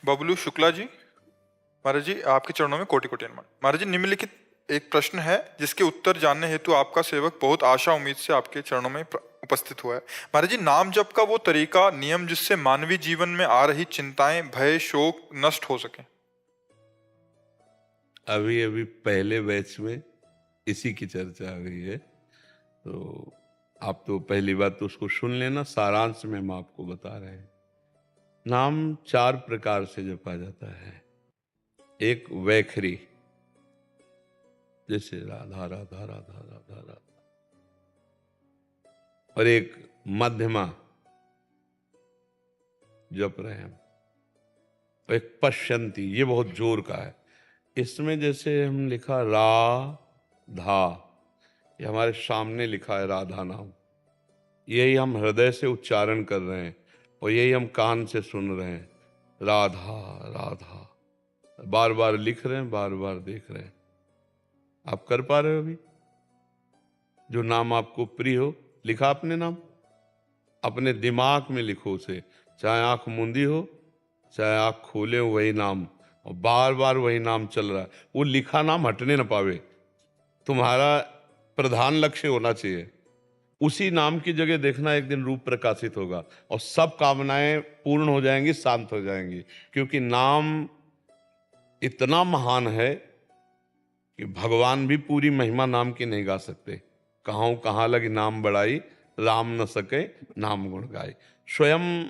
बबलू शुक्ला जी। महाराज जी, आपके चरणों में कोटि कोटि नमन। महाराज जी, निम्नलिखित एक प्रश्न है जिसके उत्तर जानने हेतु आपका सेवक बहुत आशा उम्मीद से आपके चरणों में उपस्थित हुआ है। महाराज जी, नाम जप का वो तरीका, नियम जिससे मानवीय जीवन में आ रही चिंताएं, भय, शोक नष्ट हो सके। अभी अभी पहले बैच में इसी की चर्चा आ गई है, तो आप तो पहली बात तो उसको सुन लेना, सारांश में हम आपको बता रहे हैं। नाम 4 प्रकार से जपा जाता है। एक वैखरी, जैसे राधा राधा राधा राधा राधा, और एक मध्यमा जप रहे हैं हम, और एक पश्यंती, ये बहुत जोर का है। इसमें जैसे हम लिखा धा, ये हमारे सामने लिखा है राधा नाम, यही हम हृदय से उच्चारण कर रहे हैं और यही हम कान से सुन रहे हैं। राधा राधा बार बार लिख रहे हैं, बार बार देख रहे हैं। आप कर पा रहे हो? अभी जो नाम आपको प्रिय हो, लिखा अपने नाम, अपने दिमाग में लिखो उसे, चाहे आंख मूंदी हो चाहे आंख खोले हो, वही नाम, और बार बार वही नाम चल रहा है। वो लिखा नाम हटने ना पावे, तुम्हारा प्रधान लक्ष्य होना चाहिए। उसी नाम की जगह देखना एक दिन रूप प्रकाशित होगा और सब कामनाएं पूर्ण हो जाएंगी, शांत हो जाएंगी। क्योंकि नाम इतना महान है कि भगवान भी पूरी महिमा नाम की नहीं गा सकते। कहाँ लगी नाम बढ़ाई, राम न सके नाम गुण गाए। स्वयं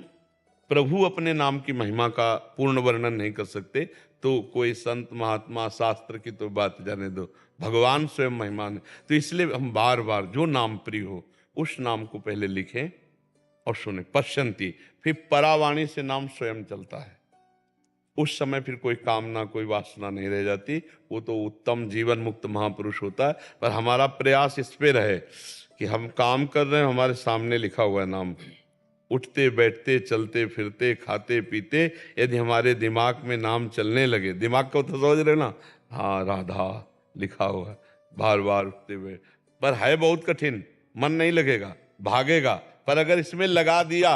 प्रभु अपने नाम की महिमा का पूर्ण वर्णन नहीं कर सकते, तो कोई संत महात्मा शास्त्र की तो बात जाने दो, भगवान स्वयं महिमान है। तो इसलिए हम बार बार जो नाम प्रिय हो उस नाम को पहले लिखें और सुने। पश्यंती, फिर परावाणी से नाम स्वयं चलता है। उस समय फिर कोई कामना, कोई वासना नहीं रह जाती। वो तो उत्तम जीवन मुक्त महापुरुष होता है। पर हमारा प्रयास इस पे रहे कि हम काम कर रहे हैं, हमारे सामने लिखा हुआ है नाम, उठते बैठते चलते फिरते खाते पीते यदि हमारे दिमाग में नाम चलने लगे, दिमाग को तो समझ रहे ना, हाँ राधा लिखा हुआ है, बार बार उठते हुए, पर है बहुत कठिन, मन नहीं लगेगा, भागेगा। पर अगर इसमें लगा दिया,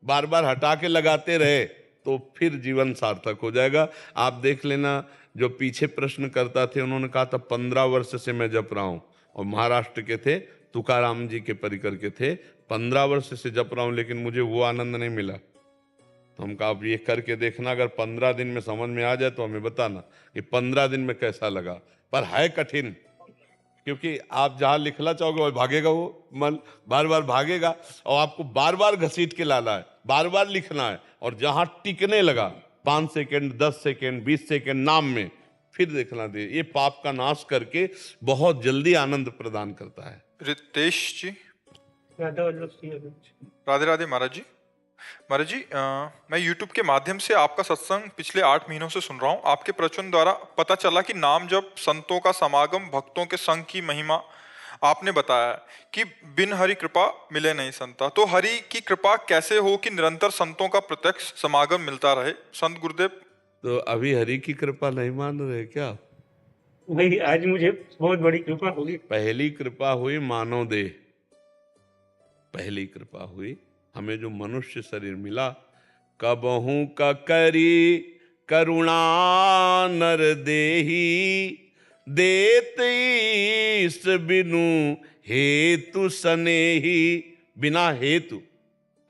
बार बार हटा के लगाते रहे, तो फिर जीवन सार्थक हो जाएगा। आप देख लेना, जो पीछे प्रश्न करता थे उन्होंने कहा था 15 वर्ष से मैं जप रहा हूं, और महाराष्ट्र के थे, तुकाराम जी के परिकर के थे, 15 वर्ष से जप रहा हूं लेकिन मुझे वो आनंद नहीं मिला। तो हम कहा अब ये करके देखना, अगर 15 दिन में समझ में आ जाए तो हमें बताना कि 15 दिन में कैसा लगा। पर है कठिन, क्योंकि आप जहां लिखना चाहोगे वही भागेगा, वो मन बार बार भागेगा, और आपको बार बार घसीट के लाना है, बार बार लिखना है। और जहां टिकने लगा 5 सेकेंड 10 सेकेंड 20 सेकेंड नाम में, फिर देखना दे, ये पाप का नाश करके बहुत जल्दी आनंद प्रदान करता है। रितेश जी, राधे राधे महाराज जी। महाराज जी, मैं YouTube के माध्यम से आपका सत्संग पिछले 8 महीनों से सुन रहा हूँ। आपके प्रवचन द्वारा पता चला कि नाम जप, संतों का समागम, भक्तों के संग की महिमा आपने बताया है कि बिन हरि कृपा मिले नहीं संता। तो हरि की कृपा कैसे हो कि निरंतर संतों का प्रत्यक्ष समागम मिलता रहे? संत गुरुदेव, तो अभी हरि की कृपा नहीं मान रहे क्या? भाई आज मुझे बहुत बड़ी कृपा होगी। पहली कृपा हुई मानव देह, पहली कृपा हुई, हमें जो मनुष्य शरीर मिला। कबहू का करी करुणा नर देही, देत ईस बिनु हेतु सनेही। बिना हेतु,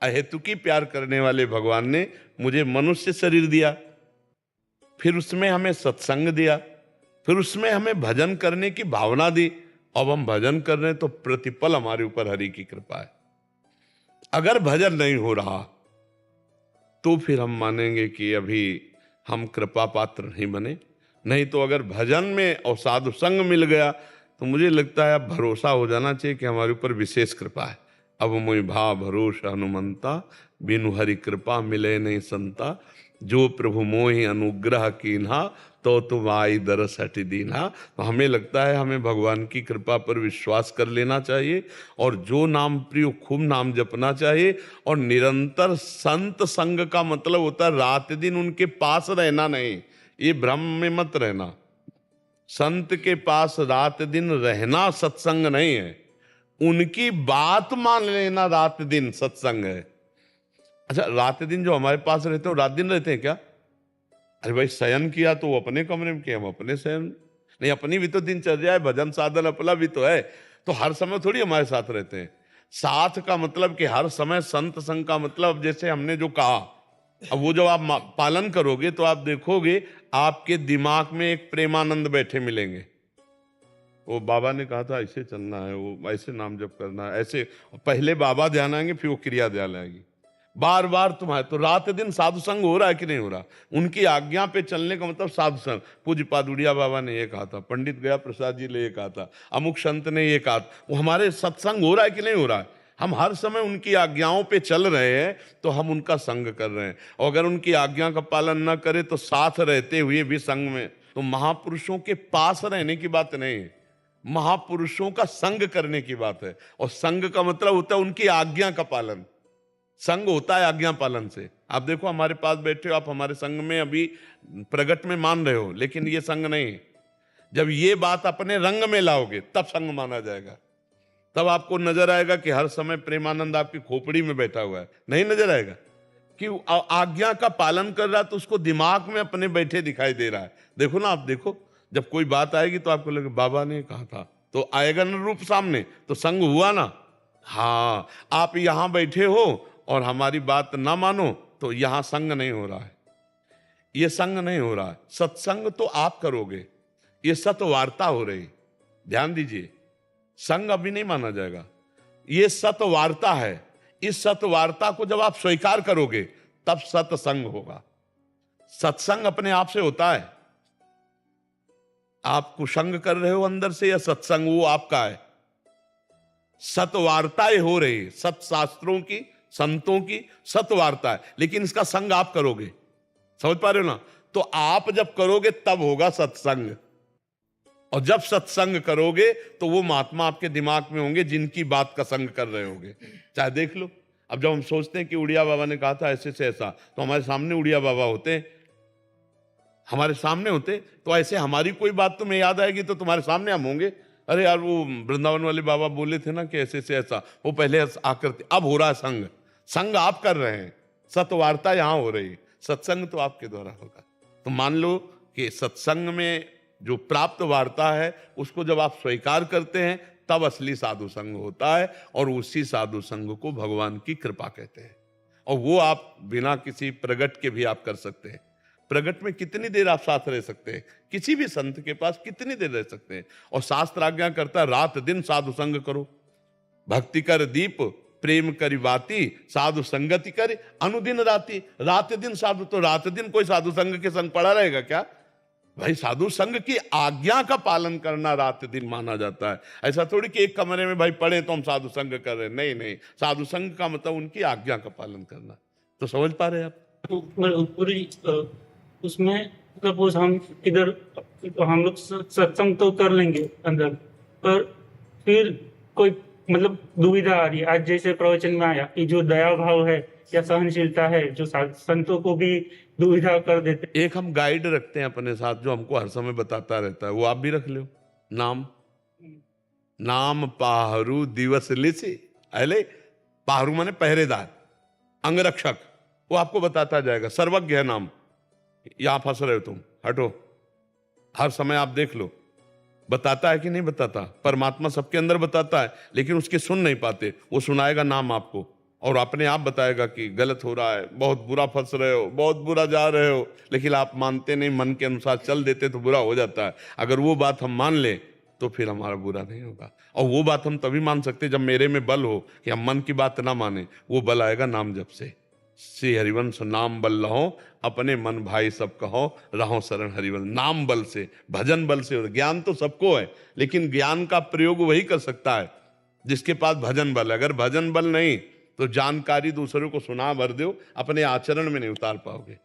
अहेतु की प्यार करने वाले भगवान ने मुझे मनुष्य शरीर दिया, फिर उसमें हमें सत्संग दिया, फिर उसमें हमें भजन करने की भावना दी। अब हम भजन कर रहे हैं तो प्रतिपल हमारे ऊपर हरि की कृपा है। अगर भजन नहीं हो रहा तो फिर हम मानेंगे कि अभी हम कृपा पात्र नहीं बने। नहीं तो अगर भजन में और साधु संग मिल गया तो मुझे लगता है अब भरोसा हो जाना चाहिए कि हमारे ऊपर विशेष कृपा है। अब मुझे भा भरोसा हनुमंता, बिनु हरि कृपा मिले नहीं संता। जो प्रभु मोहि अनुग्रह कीन्हा, तो तुम आई दरस हटि दीन्हा। तो हमें लगता है हमें भगवान की कृपा पर विश्वास कर लेना चाहिए, और जो नाम प्रिय खूब नाम जपना चाहिए। और निरंतर संत संग का मतलब होता है रात दिन उनके पास रहना नहीं, ये भ्रम में मत रहना। संत के पास रात दिन रहना सत्संग नहीं है, उनकी बात मान लेना रात दिन सत्संग है। अच्छा, रात दिन जो हमारे पास रहते हैं रात दिन रहते हैं क्या? अरे भाई शयन किया तो वो अपने कमरे में किया, हम अपने शयन। नहीं, अपनी भी तो दिनचर्या है, भजन साधन अपना भी तो है। तो हर समय थोड़ी हमारे साथ रहते हैं। साथ का मतलब कि हर समय संत संग का मतलब, जैसे हमने जो कहा, अब वो जब आप पालन करोगे तो आप देखोगे आपके दिमाग में एक प्रेमानंद बैठे मिलेंगे। वो बाबा ने कहा था ऐसे चलना है, वो ऐसे नाम जप करना है, ऐसे पहले बाबा ध्यान आएंगे, फिर वो क्रिया ध्यान आएगी। बार बार तुम्हारे तो रात दिन साधु संग हो रहा है कि नहीं हो रहा? उनकी आज्ञा पे चलने का मतलब साधु संग। पूज्य पादुड़िया बाबा ने ये कहा था, पंडित गया प्रसाद जी ने ये कहा था, अमुक संत ने ये कहा था। वो हमारे सत्संग हो रहा है कि नहीं हो रहा है? हम हर समय उनकी आज्ञाओं पे चल रहे हैं तो हम उनका संग कर रहे हैं। और अगर उनकी आज्ञा का पालन न करें तो साथ रहते हुए भी संग में, तो महापुरुषों के पास रहने की बात नहीं है, महापुरुषों का संग करने की बात है। और संग का मतलब होता है उनकी आज्ञा का पालन। संग होता है आज्ञा पालन से। आप देखो हमारे पास बैठे हो, आप हमारे संग में अभी प्रगट में मान रहे हो, लेकिन ये संग नहीं है। जब ये बात अपने रंग में लाओगे तब संग माना जाएगा। तब आपको नजर आएगा कि हर समय प्रेमानंद आपकी खोपड़ी में बैठा हुआ है। नहीं नजर आएगा कि आज्ञा का पालन कर रहा है, तो उसको दिमाग में अपने बैठे दिखाई दे रहा है। देखो ना, आप देखो जब कोई बात आएगी तो आपको लगे बाबा ने कहा था, तो आएगा ना रूप सामने, तो संग हुआ ना। हाँ, आप यहां बैठे हो और हमारी बात ना मानो तो यहां संग नहीं हो रहा है, ये संग नहीं हो रहा है। सत्संग तो आप करोगे, ये सतवार्ता हो रही। ध्यान दीजिए, संग अभी नहीं माना जाएगा, ये सतवार्ता है। इस सतवार्ता को जब आप स्वीकार करोगे तब सत्संग होगा। सत्संग अपने आप से होता है। आप कुसंग कर रहे हो अंदर से या सत्संग, वो आपका है। सतवार्ताएं हो रही, सत्शास्त्रों की, संतों की सतवार्ता है, लेकिन इसका संग आप करोगे। समझ पा रहे हो ना? तो आप जब करोगे तब होगा सत्संग। और जब सत्संग करोगे तो वो महात्मा आपके दिमाग में होंगे जिनकी बात का संग कर रहे होंगे। चाहे देख लो, अब जब हम सोचते हैं कि उड़िया बाबा ने कहा था ऐसे से ऐसा, तो हमारे सामने उड़िया बाबा होते, हमारे सामने होते, तो ऐसे हमारी कोई बात तुम्हें याद आएगी तो तुम्हारे सामने हम होंगे। अरे यार, वो वृंदावन वाले बाबा बोले थे ना कि ऐसे से ऐसा, वो पहले आकर, अब हो रहा है संग। संग आप कर रहे हैं, सतवार्ता यहां हो रही, सत्संग तो आपके द्वारा होगा। तो मान लो कि सत्संग में जो प्राप्त वार्ता है उसको जब आप स्वीकार करते हैं तब असली साधु संग होता है। और उसी साधु संग को भगवान की कृपा कहते हैं। और वो आप बिना किसी प्रगट के भी आप कर सकते हैं। प्रगट में कितनी देर आप साथ रह सकते हैं? किसी भी संत के पास कितनी देर रह सकते हैं? और शास्त्र आज्ञा करता है रात दिन साधु संग करो। भक्ति कर दीप प्रेम करी बाती, साधु संगति करे अनुदिन राती। रात दिन साधु, तो रात दिन कोई साधु संग के संग पड़ा रहेगा क्या भाई? साधु संग की आज्ञा का पालन करना रात दिन माना जाता है। ऐसा थोड़ी कि एक कमरे में भाई पढ़े तो हम साधु संग कर रहे हैं। नहीं नहीं, साधु संग का मतलब उनकी आज्ञा का पालन करना। तो समझ पा रहे हैं आप? तो पूरी उसमें सपोज हम इधर हम लोग सत्संग तो कर लेंगे अंदर, पर फिर कोई मतलब दुविधा आ रही है। आज जैसे प्रवचन में आया कि जो दया भाव है या सहनशीलता है, जो संतों को भी दुविधा कर देते। एक हम गाइड रखते हैं अपने साथ जो हमको हर समय बताता रहता है, वो आप भी रख लो। नाम नाम पाहरू दिवस लिसे, अले पाहरू माने पहरेदार, अंगरक्षक, वो आपको बताता जाएगा। सर्वज्ञ है नाम। यहां फंस रहे हो तुम, हटो। हर समय आप देख लो, बताता है कि नहीं बताता? परमात्मा सबके अंदर बताता है, लेकिन उसके सुन नहीं पाते। वो सुनाएगा नाम आपको और अपने आप बताएगा कि गलत हो रहा है, बहुत बुरा फंस रहे हो, बहुत बुरा जा रहे हो, लेकिन आप मानते नहीं, मन के अनुसार चल देते तो बुरा हो जाता है। अगर वो बात हम मान ले तो फिर हमारा बुरा नहीं होगा। और वो बात हम तभी मान सकते जब मेरे में बल हो कि हम मन की बात ना माने। वो बल आएगा नाम जप से। श्री हरिवंश नाम बल लहो, अपने मन भाई सब कहो, रहो शरण हरिवंश। नाम बल से, भजन बल से। ज्ञान तो सबको है, लेकिन ज्ञान का प्रयोग वही कर सकता है जिसके पास भजन बल। अगर भजन बल नहीं तो जानकारी दूसरों को सुना भर दो, अपने आचरण में नहीं उतार पाओगे।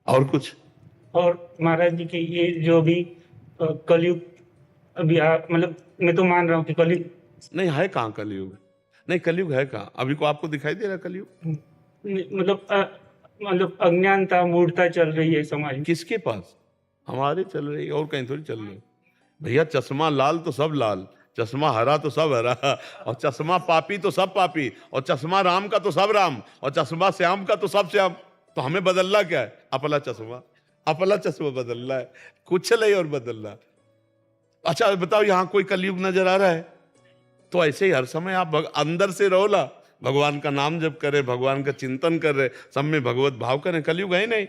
और कुछ? और महाराज जी के ये जो भी कलयुग अभी मतलब मैं तो मान रहा हूँ कि कलयुग नहीं है। कहाँ कलयुग? नहीं, कलयुग है कहाँ? अभी को आपको दिखाई दे रहा कलयुग? मतलब अज्ञानता मूढ़ता चल रही है समाज में। किसके पास? हमारे चल रही है, और कहीं थोड़ी चल रही है। भैया चश्मा लाल तो सब लाल, चश्मा हरा तो सब हरा, और चश्मा पापी तो सब पापी, और चश्मा राम का तो सब राम, और चश्मा श्याम का तो सब श्याम। तो हमें बदलना क्या है? अपना चश्मा बदलना है, कुछ नहीं और बदलना। अच्छा बताओ, यहां कोई कलयुग नजर आ रहा है? तो ऐसे ही हर समय आप अंदर से रहो ना, भगवान का नाम जप करें, भगवान का चिंतन कर रहे, सब में भगवत भाव करें। कलयुग है ही नहीं।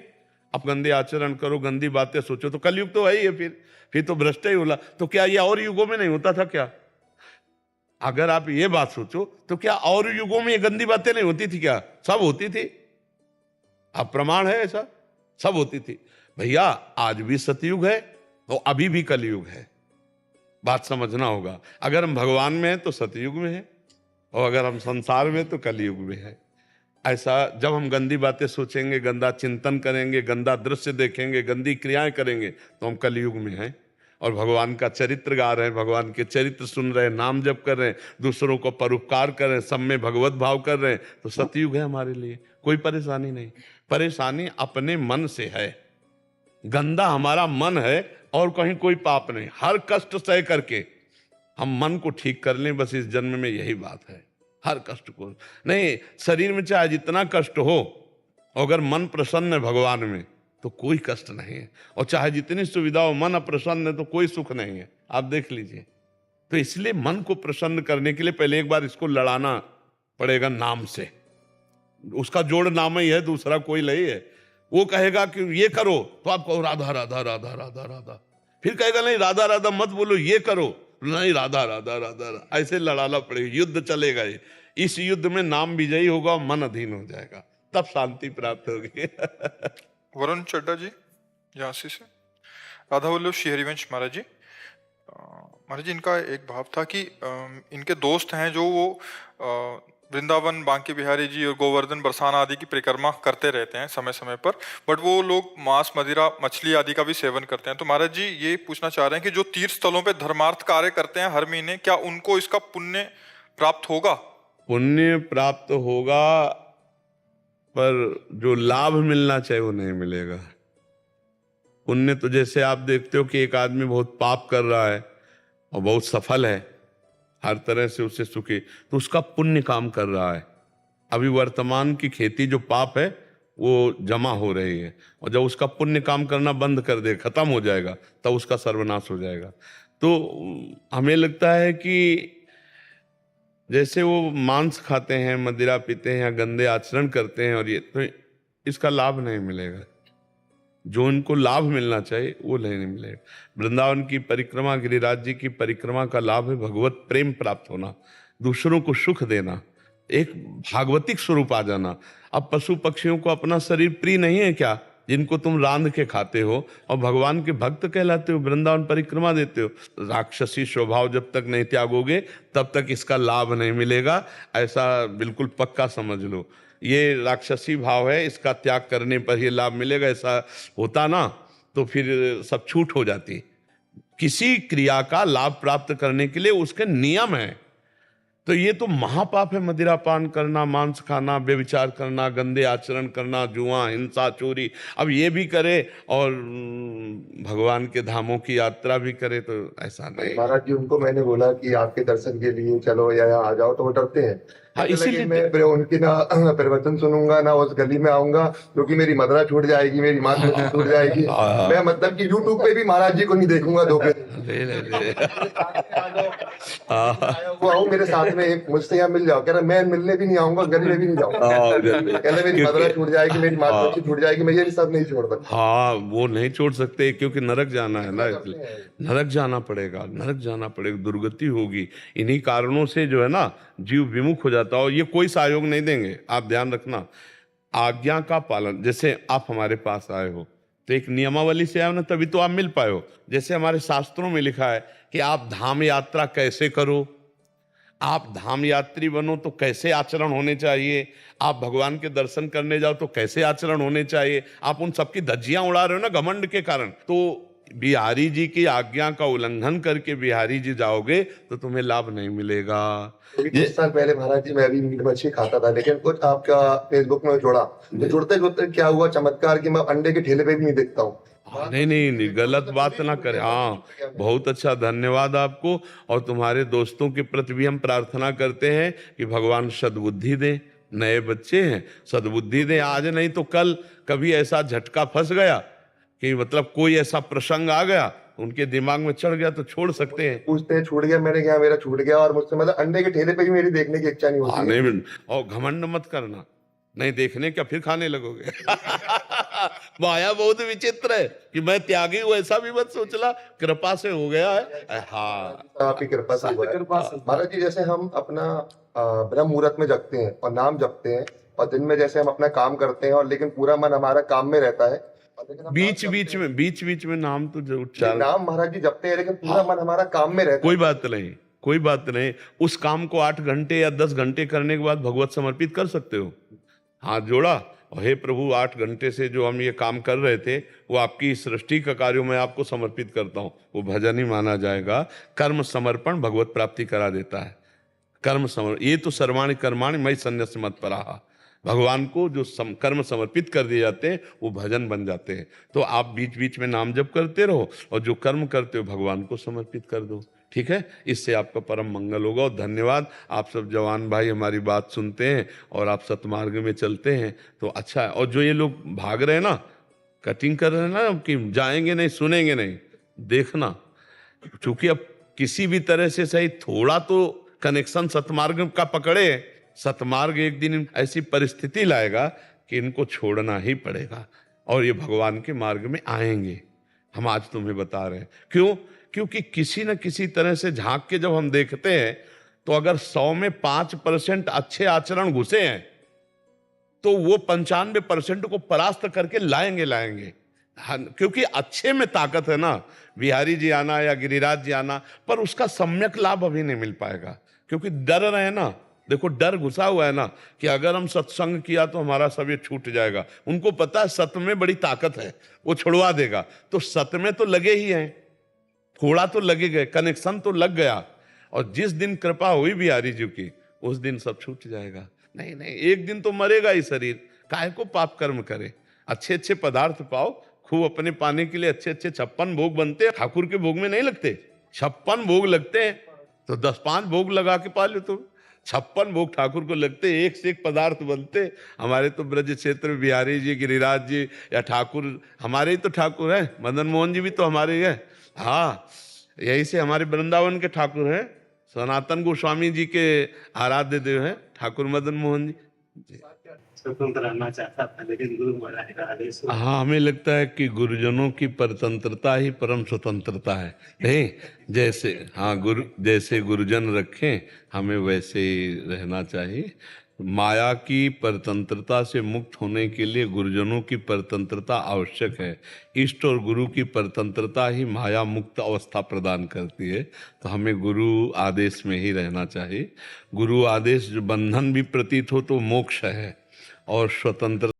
आप गंदे आचरण करो, गंदी बातें सोचो, तो कलयुग तो है ही है। फिर तो भ्रष्ट ही होला। तो क्या ये और युगों में नहीं होता था क्या? अगर आप ये बात सोचो तो क्या और युगों में ये गंदी बातें नहीं होती थी क्या? सब होती थी। अब प्रमाण है ऐसा, सब होती थी भैया। आज भी सतयुग है और अभी भी कलयुग है। बात समझना होगा। अगर हम भगवान में हैं तो सतयुग में है, और अगर हम संसार में तो कलयुग में है। ऐसा जब हम गंदी बातें सोचेंगे, गंदा चिंतन करेंगे, गंदा दृश्य देखेंगे, गंदी क्रियाएं करेंगे, तो हम कलयुग में हैं। और भगवान का चरित्र गा रहे हैं, भगवान के चरित्र सुन रहे हैं, नाम जप कर रहे हैं, दूसरों को परोपकार कर रहे हैं, सब में भगवत भाव कर रहे हैं, तो सतयुग है हमारे लिए। कोई परेशानी नहीं। परेशानी अपने मन से है। गंदा हमारा मन है और कहीं कोई पाप नहीं। हर कष्ट सह करके हम मन को ठीक कर लें, बस इस जन्म में यही बात है। हर कष्ट को नहीं, शरीर में चाहे जितना कष्ट हो, अगर मन प्रसन्न है भगवान में तो कोई कष्ट नहीं है। और चाहे जितनी सुविधा हो, मन अप्रसन्न है तो कोई सुख नहीं है। आप देख लीजिए। तो इसलिए मन को प्रसन्न करने के लिए पहले एक बार इसको लड़ाना पड़ेगा नाम से। उसका जोड़ नाम ही है, दूसरा कोई नहीं है। वो कहेगा कि ये करो तो आप कहो राधा राधा राधा राधा राधा, फिर कहेगा नहीं राधा राधा मत बोलो, ये करो, नहीं राधा राधा राधा राधा। ऐसे लड़ाना पड़ेगा, युद्ध चलेगा। ये इस युद्ध में नाम विजयी होगा, मन अधीन हो जाएगा, तब शांति प्राप्त होगी। वरुण चड्डा जी झांसी से। राधा वल्लभ श्री हरिवंश महाराज जी, महाराज जी इनका एक भाव था कि इनके दोस्त हैं जो वो वृंदावन, बांके बिहारी जी और गोवर्धन, बरसाना आदि की परिक्रमा करते रहते हैं समय समय पर, बट वो लोग मांस, मदिरा, मछली आदि का भी सेवन करते हैं। तो महाराज जी ये पूछना चाह रहे हैं कि जो तीर्थ स्थलों पे धर्मार्थ कार्य करते हैं हर महीने, क्या उनको इसका पुण्य प्राप्त होगा? पुण्य प्राप्त होगा, पर जो लाभ मिलना चाहिए वो नहीं मिलेगा। पुण्य तो जैसे आप देखते हो कि एक आदमी बहुत पाप कर रहा है और बहुत सफल है, हर तरह से उसे सुखी, तो उसका पुण्य काम कर रहा है। अभी वर्तमान की खेती जो पाप है वो जमा हो रही है, और जब उसका पुण्य काम करना बंद कर दे, खत्म हो जाएगा, तब उसका सर्वनाश हो जाएगा। तो हमें लगता है कि जैसे वो मांस खाते हैं, मदिरा पीते हैं या गंदे आचरण करते हैं, और ये तो इसका लाभ नहीं मिलेगा। जो इनको लाभ मिलना चाहिए वो नहीं मिलेगा। वृंदावन की परिक्रमा, गिरिराज जी की परिक्रमा का लाभ है भगवत प्रेम प्राप्त होना, दूसरों को सुख देना, एक भागवतिक स्वरूप आ जाना। अब पशु पक्षियों को अपना शरीर प्रिय नहीं है क्या, जिनको तुम रांध के खाते हो और भगवान के भक्त कहलाते हो, वृंदावन परिक्रमा देते हो? राक्षसी स्वभाव जब तक नहीं त्यागोगे तब तक इसका लाभ नहीं मिलेगा, ऐसा बिल्कुल पक्का समझ लो। ये राक्षसी भाव है, इसका त्याग करने पर ये लाभ मिलेगा। ऐसा होता ना तो फिर सब छूट हो जाती। किसी क्रिया का लाभ प्राप्त करने के लिए उसके नियम है। तो ये तो महापाप है, मदिरा पान करना, मांस खाना, व्यभिचार करना, गंदे आचरण करना, जुआ, हिंसा, चोरी। अब ये भी करे और भगवान के धामों की यात्रा भी करे, तो ऐसा नहीं। महाराज जी उनको मैंने बोला कि आपके दर्शन के लिए चलो या यहाँ आ जाओ, तो वो डरते हैं। हाँ, इसीलिए मैं उनकी ना प्रवचन सुनूंगा ना उस गली में आऊंगा, क्योंकि मेरी मदरा छूट जाएगी, मेरी माँ छूट जाएगी। मैं मतलब कि यूट्यूब पे भी महाराज जी को नहीं देखूंगा धोखे। वो आओ मेरे साथ में, मुझसे यहाँ मिल जाओ। कह रहा मैं मिलने भी नहीं आऊंगा, गली में भी नहीं जाऊंगा। कह रहे मेरी मदरा छूट जाएगी, मेरी माँ छूट जाएगी, मैं ये सब नहीं छोड़ सकता। हाँ, वो नहीं छोड़ सकते क्योंकि नरक जाना है ना, इसलिए नरक जाना पड़ेगा, नरक जाना पड़ेगा, दुर्गति होगी। इन्हीं कारणों से जो है ना जीव विमुख हो जाता हो। ये कोई सहयोग नहीं देंगे, आप ध्यान रखना। आज्ञा का पालन, जैसे आप हमारे पास आए हो तो एक नियमावली से आए हो ना, तभी तो आप मिल पाए हो। जैसे हमारे शास्त्रों में लिखा है कि आप धाम यात्रा कैसे करो, आप धाम यात्री बनो तो कैसे आचरण होने चाहिए, आप भगवान के दर्शन करने जाओ तो कैसे आचरण होने चाहिए। आप उन सबकी धज्जियां उड़ा रहे हो ना घमंड के कारण। तो बिहारी जी की आज्ञा का उल्लंघन करके बिहारी जी जाओगे तो तुम्हें लाभ नहीं मिलेगा। 20 साल पहले महाराज जी मैं भी मीट मछली खाता था, लेकिन कुछ आपका फेसबुक में जोड़ा, तो जुड़ते जुड़ते क्या हुआ चमत्कार कि मैं अंडे के ठेले पे भी नहीं देखता हूँ। नहीं, गलत बात ना करें। हाँ, बहुत अच्छा, धन्यवाद आपको। और तुम्हारे दोस्तों के प्रति भी हम प्रार्थना करते हैं कि भगवान सद्बुद्धि दें। नए बच्चे हैं, सद्बुद्धि दें, आज नहीं तो कल कभी ऐसा झटका फंस गया कि मतलब कोई ऐसा प्रसंग आ गया, उनके दिमाग में चढ़ गया, तो छोड़ सकते हैं। पूछते हैं छूट गया, मैंने कहा मेरा छूट गया, और मुझसे मतलब अंडे के ठेले पे भी मेरी देखने की इच्छा नहीं हाँ होती है। नहीं, और घमंड मत करना, नहीं देखने क्या फिर खाने लगोगे। माया बहुत विचित्र है कि मैं त्यागी हूँ, ऐसा भी मत सोचना, कृपा से हो गया है। हाँ आपकी कृपा से हुआ है। महाराज जी, जैसे हम अपना ब्रह्म मुहूर्त में जगते हैं और नाम जपते हैं, और दिन में जैसे हम अपना काम करते हैं, और लेकिन पूरा मन हमारा काम में रहता है, और लेकिन हम बीच बीच में नाम तो जरूर ये नाम महाराज जी जपते हैं, लेकिन पूरा मन हमारा काम में रहता कोई है। बात नहीं, कोई बात नहीं। उस काम को 8 घंटे या 10 घंटे करने के बाद भगवत समर्पित कर सकते हो। हाथ जोड़ा और हे प्रभु, 8 घंटे से जो हम ये काम कर रहे थे वो आपकी सृष्टि का कार्य मैं आपको समर्पित करता हूँ, वो भजन ही माना जाएगा। कर्म समर्पण भगवत प्राप्ति करा देता है। कर्म समर्पण, ये तो सर्वाणि कर्माणि मयि सन्न्यस्य मत्पराः, भगवान को जो कर्म समर्पित कर दिए जाते हैं वो भजन बन जाते हैं। तो आप बीच बीच में नाम जप करते रहो, और जो कर्म करते हो भगवान को समर्पित कर दो, ठीक है। इससे आपका परम मंगल होगा। और धन्यवाद, आप सब जवान भाई हमारी बात सुनते हैं और आप सतमार्ग में चलते हैं, तो अच्छा है। और जो ये लोग भाग रहे हैं ना, कटिंग कर रहे हैं ना कि जाएंगे नहीं सुनेंगे नहीं, देखना, क्योंकि अब किसी भी तरह से सही थोड़ा तो कनेक्शन सतमार्ग का पकड़े। सतमार्ग एक दिन ऐसी परिस्थिति लाएगा कि इनको छोड़ना ही पड़ेगा, और ये भगवान के मार्ग में आएंगे। हम आज तुम्हें बता रहे हैं क्यों, क्योंकि किसी न किसी तरह से झांक के जब हम देखते हैं, तो अगर 100 में 5% अच्छे आचरण घुसे हैं, तो वो 95% को परास्त करके लाएंगे। क्योंकि अच्छे में ताकत है ना। बिहारी जी आना या गिरिराज जी आना, पर उसका सम्यक लाभ अभी नहीं मिल पाएगा, क्योंकि डर रहे ना। देखो, डर घुसा हुआ है ना कि अगर हम सत्संग किया तो हमारा सब ये छूट जाएगा। उनको पता है सत्य में बड़ी ताकत है, वो छुड़वा देगा। तो सत्य में तो लगे ही हैं, थोड़ा तो लगे गए, कनेक्शन तो लग गया। और जिस दिन कृपा हुई बिहारी जी की, उस दिन सब छूट जाएगा। नहीं, एक दिन तो मरेगा ही शरीर, काहे को पाप कर्म करे। अच्छे पदार्थ पाओ, खूब अपने पाने के लिए अच्छे 56 भोग बनते हैं। ठाकुर के भोग में नहीं लगते, 56 भोग लगते हैं। तो 10-5 भोग लगा के पा लो तुम, 56 भोग ठाकुर को लगते, एक से एक पदार्थ बनते। हमारे तो ब्रज क्षेत्र में बिहारी जी, गिरिराज जी या ठाकुर, हमारे ही तो ठाकुर हैं। मदन मोहन जी भी तो हमारे ही है। हाँ, यही से हमारे वृंदावन के ठाकुर हैं। सनातन गोस्वामी जी के आराध्य देव हैं ठाकुर मदन मोहन जी। स्वतंत्र रहना चाहता था, लेकिन गुरु महाराज का आदेश हुआ। हाँ, हमें लगता है कि गुरुजनों की परतंत्रता ही परम स्वतंत्रता है। नहीं, जैसे हाँ, जैसे गुरुजन रखें, हमें वैसे ही रहना चाहिए। माया की परतंत्रता से मुक्त होने के लिए गुरुजनों की परतंत्रता आवश्यक है। इष्ट और गुरु की परतंत्रता ही माया मुक्त अवस्था प्रदान करती है। तो हमें गुरु आदेश में ही रहना चाहिए। गुरु आदेश जो बंधन भी प्रतीत हो तो मोक्ष है, और स्वतंत्र